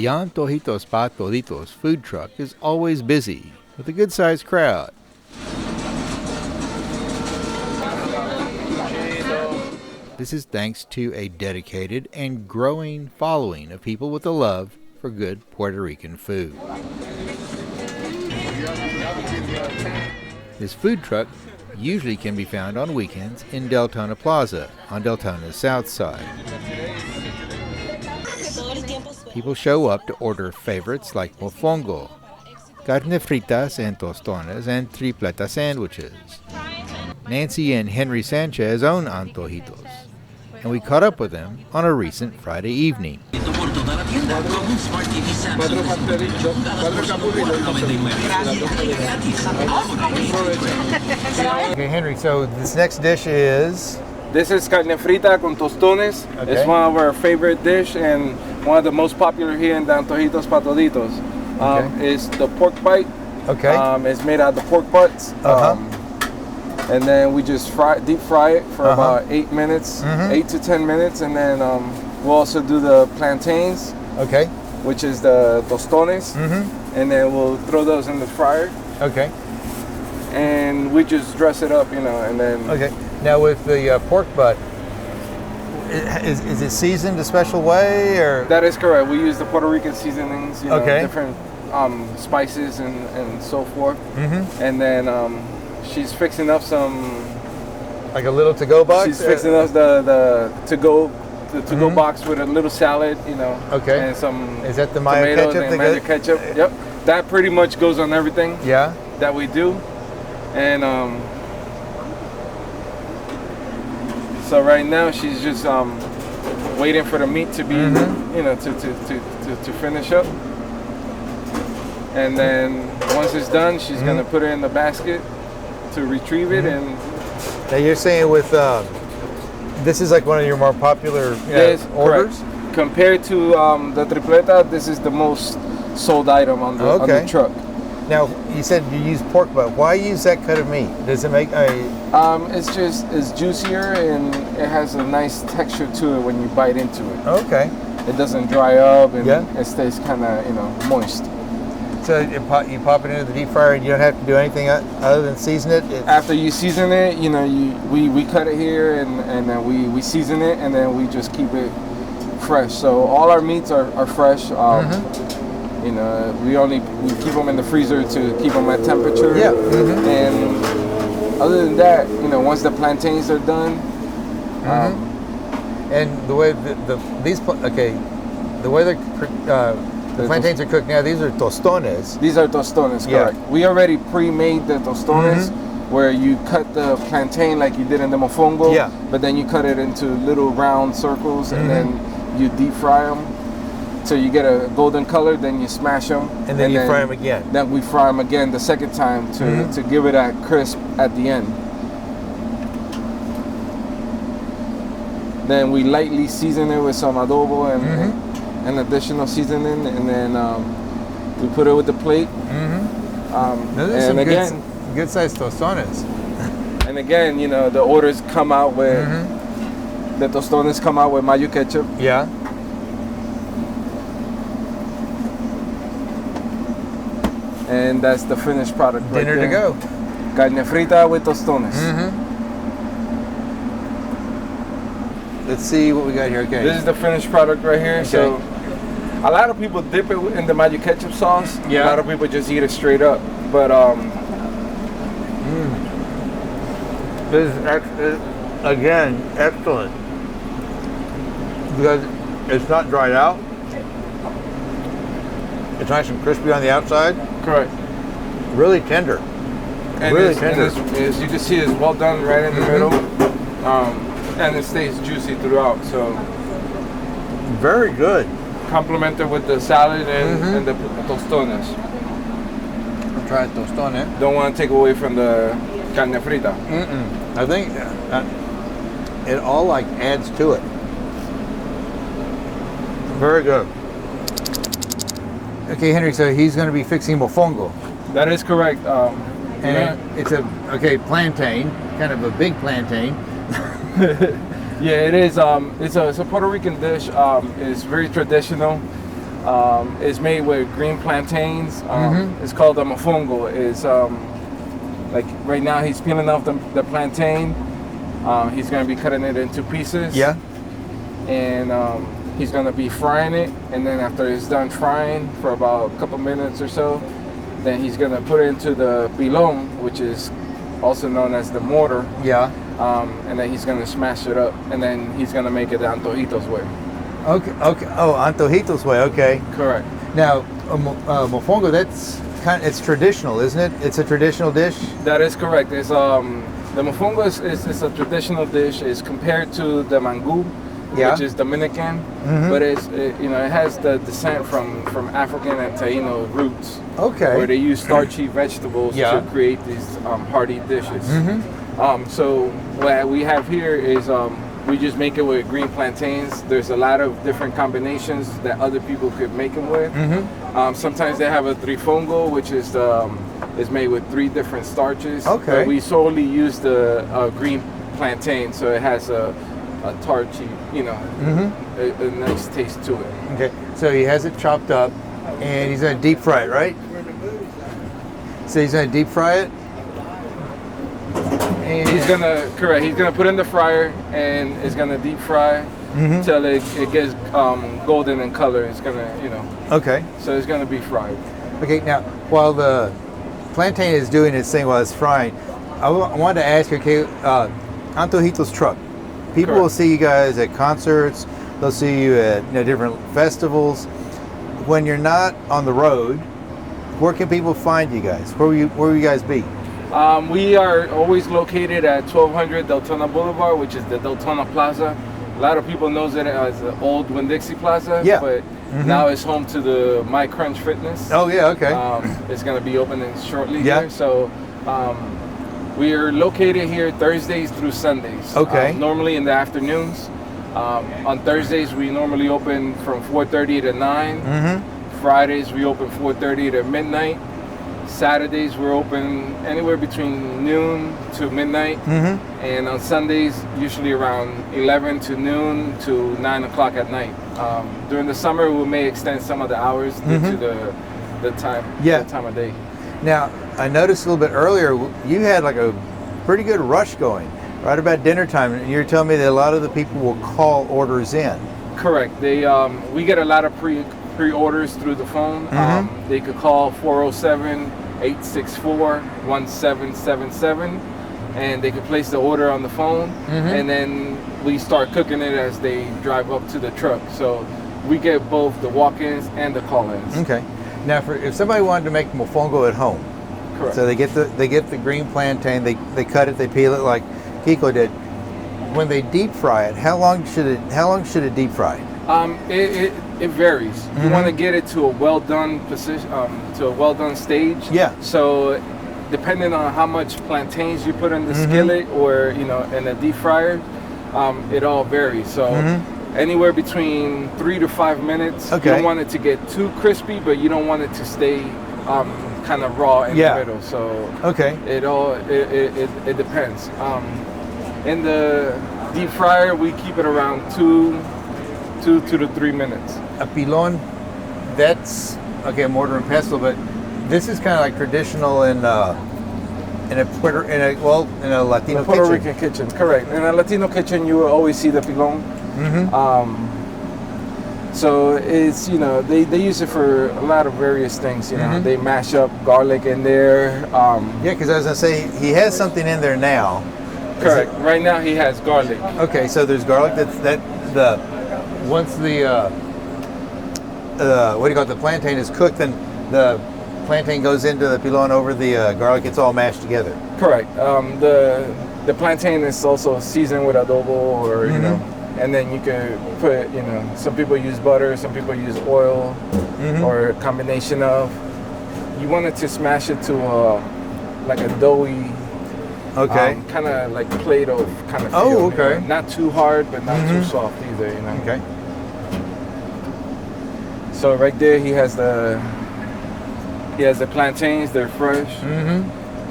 The Antojitos Pa Toditos food truck is always busy with a good-sized crowd. This is thanks to a dedicated and growing following of people with a love for good Puerto Rican food. This food truck usually can be found on weekends in Deltona Plaza on Deltona's south side. People show up to order favorites like mofongo, carne fritas and tostones, and tripleta sandwiches. Nancy and Henry Sanchez own Antojitos, and we caught up with them on a recent Friday evening. Okay, Henry, so this next dish is? This is carne frita con tostones. Okay. It's one of our favorite dish and one of the most popular here in the Antojitos Pa Toditos. It's the pork bite. Okay. It's made out of the pork butts. And then we just deep fry it for about 8 minutes, 8 to 10 minutes, and then we'll also do the plantains. Okay. Which is the tostones, and then we'll throw those in the fryer. Okay. And we just dress it up, and then. Okay. Now with the pork butt, is it seasoned a special way, or? That is correct. We use the Puerto Rican seasonings, different spices and so forth. And then she's fixing up some. Like a little to-go box. She's fixing up the to-go box with a little salad, Okay. and some. Is that the mayo tomatoes ketchup? And mayo ketchup. Yep. That pretty much goes on everything. Yeah. That we do, and so right now she's just waiting for the meat to be, to finish up, and then once it's done, she's gonna put it in the basket to retrieve it. And now you're saying with this is like one of your more popular orders. Correct. Compared to the tripleta, this is the most sold item on the truck. Now you said you use pork butt. Why use that cut of meat? Does it make it's juicier and it has a nice texture to it when you bite into it. Okay. It doesn't dry up and it stays kind of moist. So you pop it into the deep fryer and you don't have to do anything other than season it? After you season it, we cut it here and then we season it and then we just keep it fresh. So all our meats are fresh. We keep them in the freezer to keep them at temperature. Yeah. And other than that, once the plantains are done. And the way the way the plantains are cooked now, these are tostones. These are tostones, correct. Yeah. We already pre-made the tostones where you cut the plantain like you did in the mofongo, but then you cut it into little round circles and then you deep fry them. So you get a golden color, then you smash them. And then you fry them again. Then we fry them again the second time to give it that crisp at the end. Then we lightly season it with some adobo and additional seasoning, and then we put it with the plate. Those are some good-sized tostones. And again, the orders come out with the tostones come out with mayo ketchup. Yeah. And that's the finished product. Dinner to go. Carne frita with tostones. Let's see what we got here. Okay. This is the finished product right here. Okay. So a lot of people dip it in the mayo ketchup sauce. Yeah. A lot of people just eat it straight up. But this is again excellent because it's not dried out. It's nice and crispy on the outside. Correct. Really tender. And really tender. As you can see, it's well done right in the middle. And it stays juicy throughout. So very good. Complemented with the salad and the tostones. I'll try a tostone. Don't want to take away from the carne frita. I think it all adds to it. Very good. Okay, Henry, so he's going to be fixing mofongo. That is correct. And it's a plantain, kind of a big plantain. Yeah, it is. It's a Puerto Rican dish. It's very traditional. It's made with green plantains. It's called a mofongo. It's like right now he's peeling off the plantain. He's going to be cutting it into pieces. Yeah. And he's going to be frying it. And then after it's done frying for about a couple minutes or so, then he's going to put it into the pilon, which is also known as the mortar. Yeah. And then he's going to smash it up. And then he's going to make it the Antojito's way. Okay. Oh, Antojito's way. Okay. Correct. Now, mofongo, it's traditional, isn't it? It's a traditional dish? That is correct. It's the mofongo is a traditional dish. It's compared to the mango, which is Dominican, but it has the descent from African and Taino roots. Okay. Where they use starchy vegetables to create these hearty dishes. So what we have here is we just make it with green plantains. There's a lot of different combinations that other people could make them with. Sometimes they have a trifongo, which is made with 3 different starches. Okay. But we solely use the green plantain, so it has a tarty, a nice taste to it. Okay. So he has it chopped up, and he's going to deep fry it, right? So he's going to deep fry it. And He's gonna put it in the fryer, and it's gonna deep fry till it gets golden in color. It's gonna, Okay. So it's gonna be fried. Okay. Now, while the plantain is doing its thing while it's frying, I wanted to ask you, okay, Antojito's truck. People will see you guys at concerts. They'll see you at different festivals. When you're not on the road, where can people find you guys? Where will you guys be? We are always located at 1200 Deltona Boulevard, which is the Deltona Plaza. A lot of people knows it as the old Winn-Dixie Plaza, but now it's home to the My Crunch Fitness. Oh yeah, okay. It's going to be opening shortly here. So we are located here Thursdays through Sundays. Okay. Normally in the afternoons. On Thursdays we normally open from 4:30 to 9. Fridays we open 4:30 to midnight. Saturdays we're open anywhere between noon to midnight, and on Sundays usually around 11 to noon to 9 o'clock at night. During the summer we may extend some of the hours due to the time of day. Now I noticed a little bit earlier you had like a pretty good rush going right about dinner time, and you're telling me that a lot of the people will call orders in. Correct. We get a lot of pre-orders through the phone. They could call 407-864-1777, and they could place the order on the phone, and then we start cooking it as they drive up to the truck. So we get both the walk-ins and the call-ins. Okay. Now, if somebody wanted to make mofongo at home, correct. So they get the green plantain, they cut it, they peel it like Kiko did. When they deep fry it, how long should it deep fry? It varies. You want to get it to a well done position, to a well done stage. Yeah. So, depending on how much plantains you put in the skillet or in a deep fryer, it all varies. So, anywhere between 3 to 5 minutes. Okay. You don't want it to get too crispy, but you don't want it to stay kind of raw in the middle. So, it depends. In the deep fryer, we keep it around 2 to 3 minutes. A pilon, that's okay, mortar and pestle, but this is kind of like traditional in a Latino Puerto kitchen. Rican kitchen, correct. In a Latino kitchen, you will always see the pilon. So it's they use it for a lot of various things. They mash up garlic in there. Because I was gonna say he has something in there now. Correct. Right now he has garlic. Okay, so there's garlic. Once the the plantain is cooked, then the plantain goes into the pilon over the garlic. It's all mashed together. Correct. The plantain is also seasoned with adobo, or and then you could put some people use butter, some people use oil, or a combination of. You want it to smash it to like a doughy. Okay. Kind of like Play-Doh kind of feel. Oh, okay. Not too hard, but not too soft either. Okay. So right there, he has the plantains. They're fresh.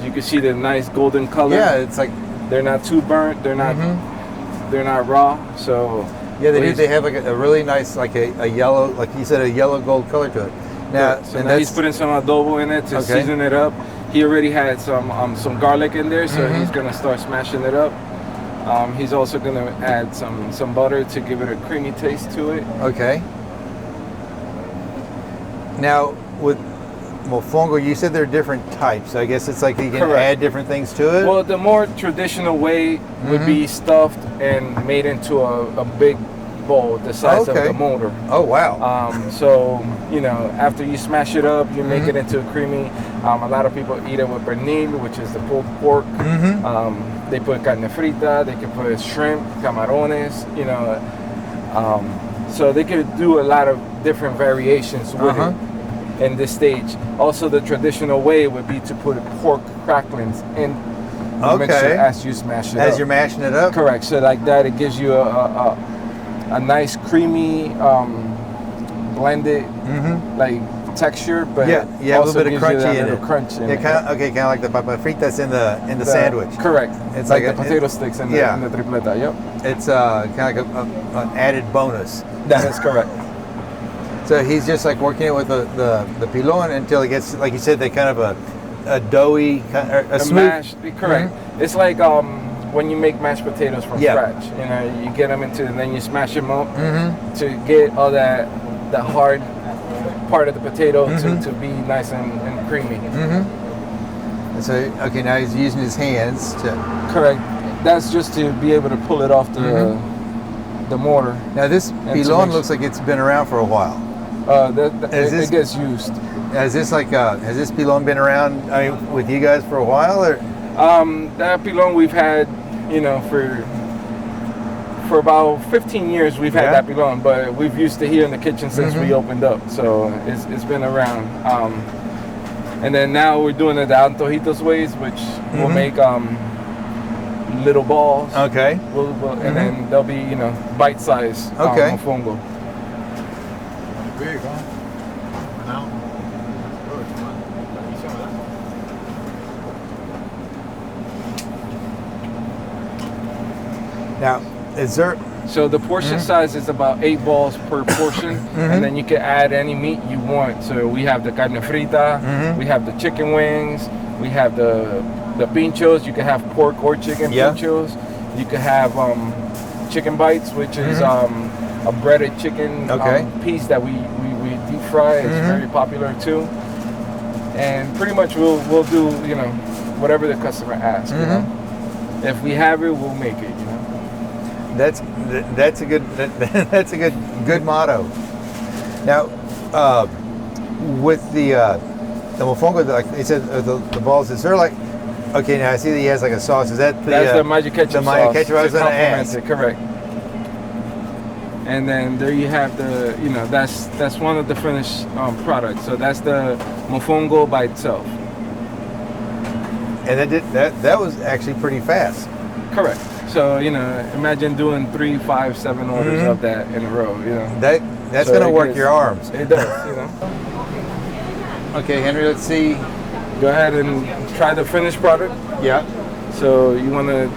You can see the nice golden color. Yeah, it's like they're not too burnt. They're not raw. So Yeah, they do. They have like a really nice, like a yellow, like you said, a yellow gold color to it. Now, so now he's putting some adobo in it to season it up. He already had some garlic in there, so he's gonna start smashing it up. He's also gonna add some butter to give it a creamy taste to it. Okay. Now with mofongo, you said there are different types. I guess it's like you can add different things to it. Well, the more traditional way would be stuffed and made into a big bowl the size of the motor. Oh wow. So you know, after you smash it up, you make it into a creamy. A lot of people eat it with pernil, which is the pulled pork. They put carne frita. They can put shrimp, camarones. You know, so they could do a lot of different variations with it in this stage. Also, the traditional way would be to put pork cracklings in the mixture as you smash it up. As you're mashing it up? Correct. So like that, it gives you a nice creamy blended like texture, but a little bit of crunchy in it. Crunch in it. Kind of like the papa fritas in the sandwich. Correct. It's like the potato sticks in the tripleta. Yep. It's kind of like an added bonus. That is correct. So he's just like working it with the pilon until it gets, like you said, they kind of a doughy, a smooth. Mashed, correct. It's like when you make mashed potatoes from scratch. You know, you get them into, and then you smash them up to get all the hard part of the potato to be nice and creamy. And so, okay, now he's using his hands to... Correct. That's just to be able to pull it off the mortar. Now this pilon looks like it's been around for a while. It gets used. Has this pilon been around, I mean, with you guys for a while, or? That pilon we've had, you know, for about 15 years we've had that pilon, but we've used it here in the kitchen since we opened up, so it's been around. And then now we're doing it the Antojitos ways, which will make little balls. Okay. And then they'll be, you know, bite-sized mofongo. Big, huh? Now. Now, is there... So the portion size is about 8 balls per portion, and then you can add any meat you want. So we have the carne frita, we have the chicken wings, we have the pinchos. You can have pork or chicken pinchos. You can have chicken bites, which is a breaded chicken piece that we deep fry. It's very popular too. And pretty much we'll do, you know, whatever the customer asks. You know, if we have it, we'll make it. You know, that's a good motto. Now, with the mofongo, like they said, the balls, is there like? Okay, now I see that he has like a sauce. Is that that's the mayo ketchup sauce? The mayo ketchup I was going to ask. Correct. And then there you have the, you know, that's one of the finished products. So that's the mofongo by itself. And that was actually pretty fast. Correct. So, you know, imagine doing 3, 5, 7 orders of that in a row. You know, that's going to work your arms. It does. You know. Okay, Henry. Let's see. Go ahead and try the finished product. Yeah. So you want to.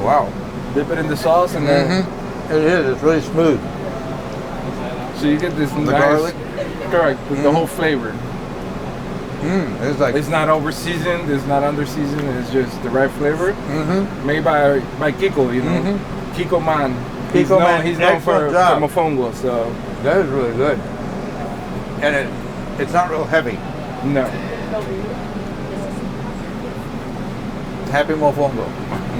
Wow. Dip it in the sauce and then. It is. It's really smooth. So you get this nice garlic. Correct. With the whole flavor. It's like it's not over seasoned. It's not under seasoned. It's just the right flavor. Made by Kiko. You know, Kiko Man. He's known for mofongo. So that is really good. And it's not real heavy. No. Happy mofongo.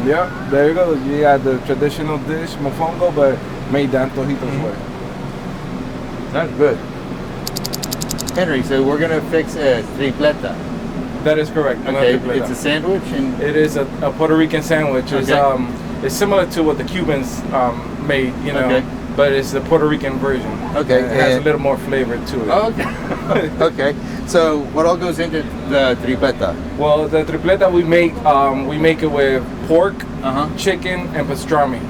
Yeah, there you go. You got the traditional dish, mofongo, but made the Antojito's way. That's good. Henry, so we're going to fix a tripleta. That is correct. Okay, it's a sandwich? And it is a Puerto Rican sandwich. It's similar to what the Cubans made, you know, but it's the Puerto Rican version. Okay. It has a little more flavor to it. Okay. Okay. So what all goes into the tripleta? Well, the tripleta we make it with pork, chicken, and pastrami.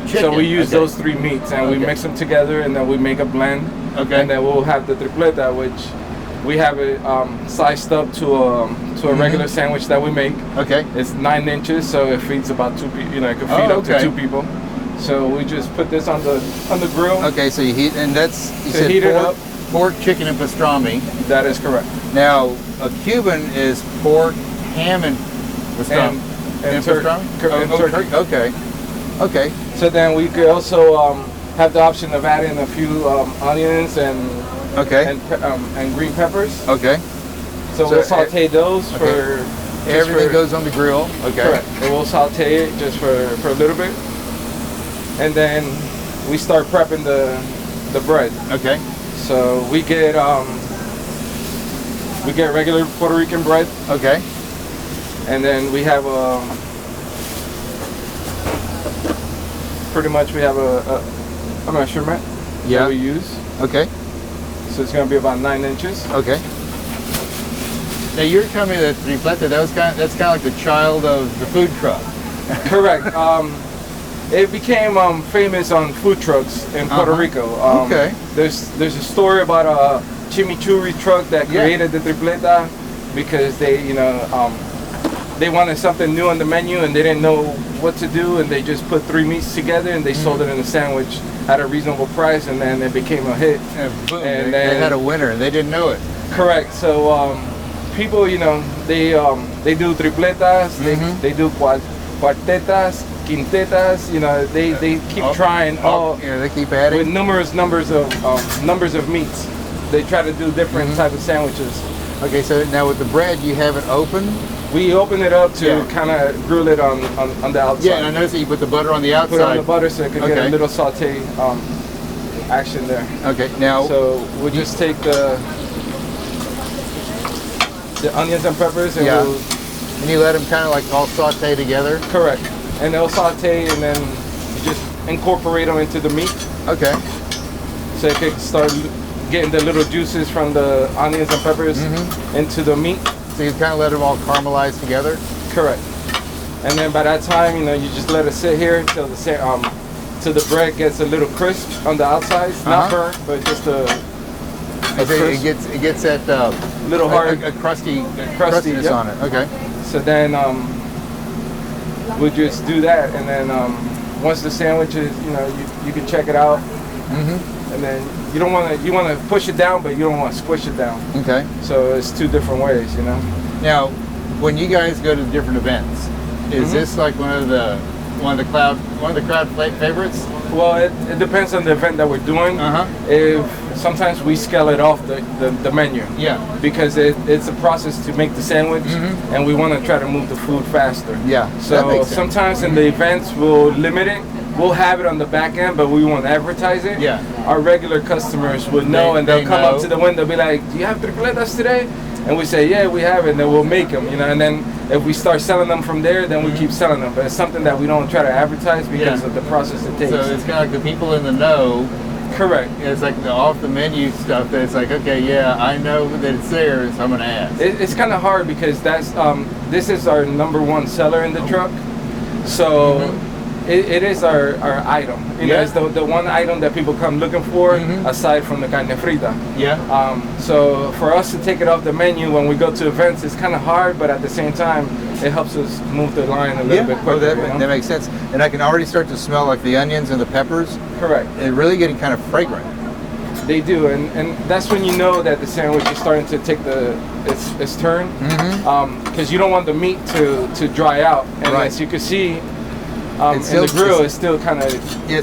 Chicken. So we use those 3 meats and we mix them together, and then we make a blend. Okay. And then we'll have the tripleta, which we have it sized up to to a regular sandwich that we make. Okay. It's 9 inches, so it feeds about 2 people. You know, it can feed up to 2 people. So we just put this on the grill. Okay, so you heat, and that's you To said heat it pork, up. pork, chicken, and pastrami. That is correct. Now a Cuban is pork, ham, and pastrami. And turkey. Okay. Okay. So then we could also have the option of adding a few onions and green peppers. Okay. So we'll saute those for everything goes on the grill. Okay. Correct. And we'll saute it just for a little bit, and then we start prepping the bread. Okay. So we get regular Puerto Rican bread. Okay. And then we have pretty much we have a measurement that we use. Okay. So it's going to be about 9 inches. Okay. Now you're telling me that tripleta, that's kind of like the child of the food truck. Correct. It became famous on food trucks in Puerto Rico. Okay. There's a story about a chimichurri truck that created the tripleta because they wanted something new on the menu and they didn't know what to do, and they just put 3 meats together and they sold it in a sandwich at a reasonable price, and then it became a hit. And boom, And they then, had a winner and they didn't know it. correct. So people, they do tripletas, they do cuartetas, quintetas. They keep trying they keep adding with numerous numbers of meats. They try to do different type of sandwiches. Okay, so now with the bread, you have it open. We open it up to kind of grill it on the outside. Yeah, and I noticed that you put the butter on the outside. Put it on the butter so it can get a little saute action there. Okay, now So we'll just take the onions and peppers and we'll... And you let them kind of like all saute together? Correct. And they'll saute and then you just incorporate them into the meat. Okay. So it can start getting the little juices from the onions and peppers into the meat. So you kind of let them all caramelize together? Correct. And then by that time, you just let it sit here until the bread gets a little crisp on the outside. Not burnt, but just a crisp. It gets that little hard, a crustiness on it. Okay. So then we'll just do that, and then once the sandwich is, you can check it out. And then you want to push it down, but you don't want to squish it down. Okay. So it's 2 different ways, Now, when you guys go to different events, is this like one of the crowd favorites? Well, it depends on the event that we're doing. If sometimes we scale it off the menu. Yeah. Because it's a process to make the sandwich, and we want to try to move the food faster. Yeah. So sometimes in the events we'll limit it. We'll have it on the back end, but we won't advertise it. Yeah. Our regular customers would know, and they'll come up to the window and be like, "Do you have tripletas today?" And we say, "Yeah, we have it." And then we'll make them, And then if we start selling them from there, then we keep selling them. But it's something that we don't try to advertise because of the process it takes. So it's kind of like the people in the know. Correct. It's like the off the menu stuff that it's like, okay, yeah, I know that it's there, so I'm gonna ask. It's kind of hard because this is our #1 seller in the truck. So. It is our item. It's the one item that people come looking for aside from the carne frita. Yeah. So for us to take it off the menu when we go to events, it's kind of hard, but at the same time, it helps us move the line a little bit quicker. That makes sense. And I can already start to smell like the onions and the peppers. Correct. They're really getting kind of fragrant. They do, and that's when you know that the sandwich is starting to take its turn. Because you don't want the meat to dry out. And as you can see, in the grill it's still kind of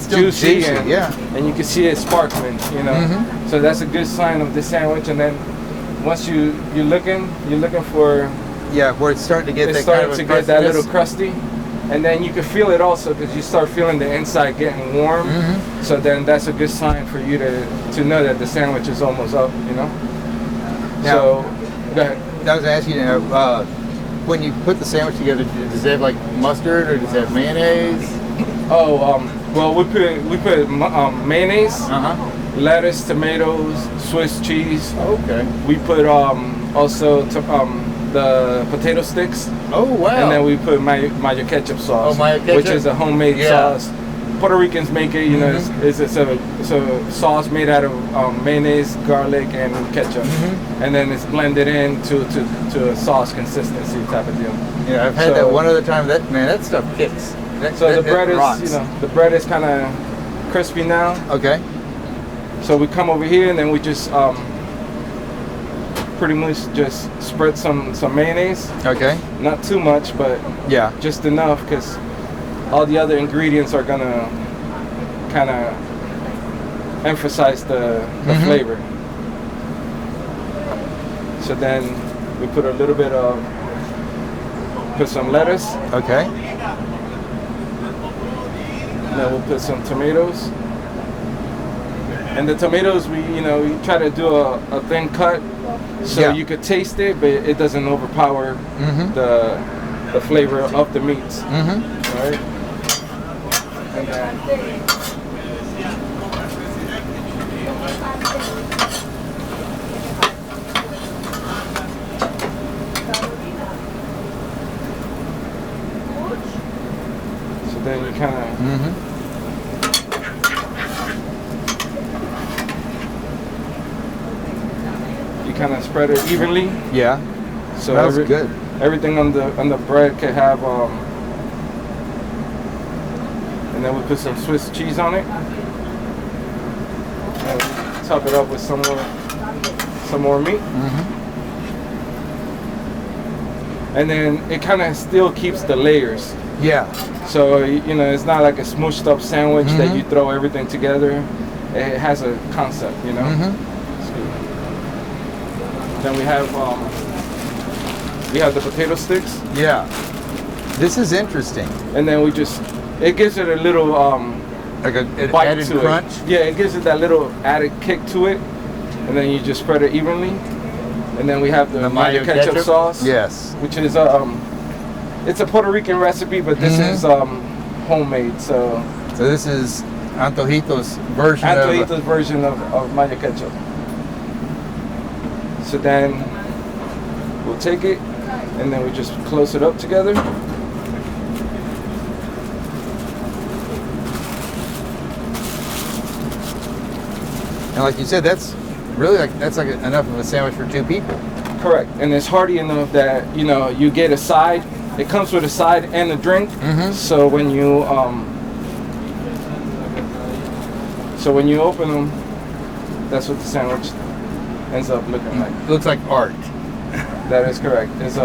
juicy and you can see it sparkling, So that's a good sign of the sandwich. And then once you're looking for where it's starting to get that little crusty, and then you can feel it also because you start feeling the inside getting warm. So then that's a good sign for you to know that the sandwich is almost up, Now, so go ahead. I was asking you, when you put the sandwich together, does it have like mustard or does it have mayonnaise? Well, we put mayonnaise, lettuce, tomatoes, Swiss cheese. Okay. We put also the potato sticks. Oh wow! And then we put mayo ketchup sauce, which is a homemade sauce. Puerto Ricans make it. You know, it's a sauce made out of mayonnaise, garlic, and ketchup, and then it's blended in to a sauce consistency type of deal. Yeah, I've had that one other time. That stuff kicks. So the bread rocks. is, the bread is kind of crispy now. Okay. So we come over here and then we just pretty much just spread some mayonnaise. Okay. Not too much, but yeah, just enough because all the other ingredients are gonna kind of emphasize the flavor. So then we put a little bit of some lettuce. Okay. And then we'll put some tomatoes. And the tomatoes, we try to do a thin cut so you could taste it, but it doesn't overpower the flavor of the meats. All right. And then then you kind of spread it evenly. Yeah. So that's good. Everything on the bread can have and then we put some Swiss cheese on it. And top it up with some more meat. And then it kind of still keeps the layers. Yeah. So it's not like a smooshed up sandwich that you throw everything together. It has a concept, Then we have the potato sticks. Yeah. This is interesting. And then it gives it a little like an bite added to crunch. It. Yeah, it gives it that little added kick to it. And then you just spread it evenly. And then we have the mayo ketchup sauce. Yes. Which is it's a Puerto Rican recipe, but this is homemade. So this is Antojito's version of mayo ketchup. So then we'll take it and then we just close it up together. And like you said, that's really that's enough of a sandwich for two people. Correct. And it's hearty enough that you get a side. It comes with a side and a drink. So when you open them, that's what the sandwich ends up looking like. It looks like art. That is correct. It's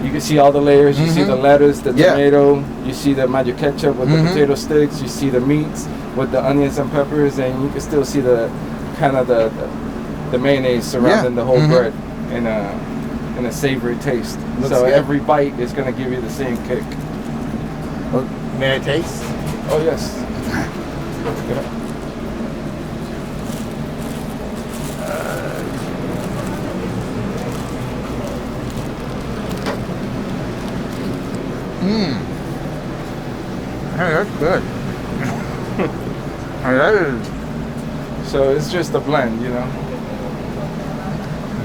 you can see all the layers. You see the lettuce, the tomato. You see the mayo ketchup with the potato sticks. You see the meats with the onions and peppers, and you can still see the kind of the mayonnaise surrounding the whole bread in a savory taste. Looks so good. Every bite is going to give you the same kick. Well, may I taste? Oh yes. Hey, that's good. That is. So it's just a blend,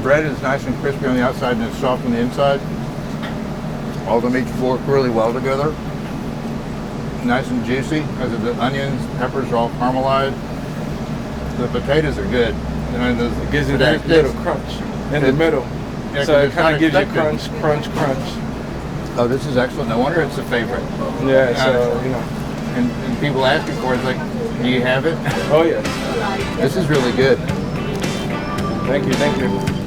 Bread is nice and crispy on the outside and it's soft on the inside. All the meats work really well together. Nice and juicy. As the onions, peppers are all caramelized. The potatoes are good. It gives you that little crunch in the middle. Yeah, so it kind of gives you expected. crunch. Oh, this is excellent. No wonder it's a favorite. Yeah, so, And people ask me for it, it's like, do you have it? Oh, yeah. This is really good. Thank you.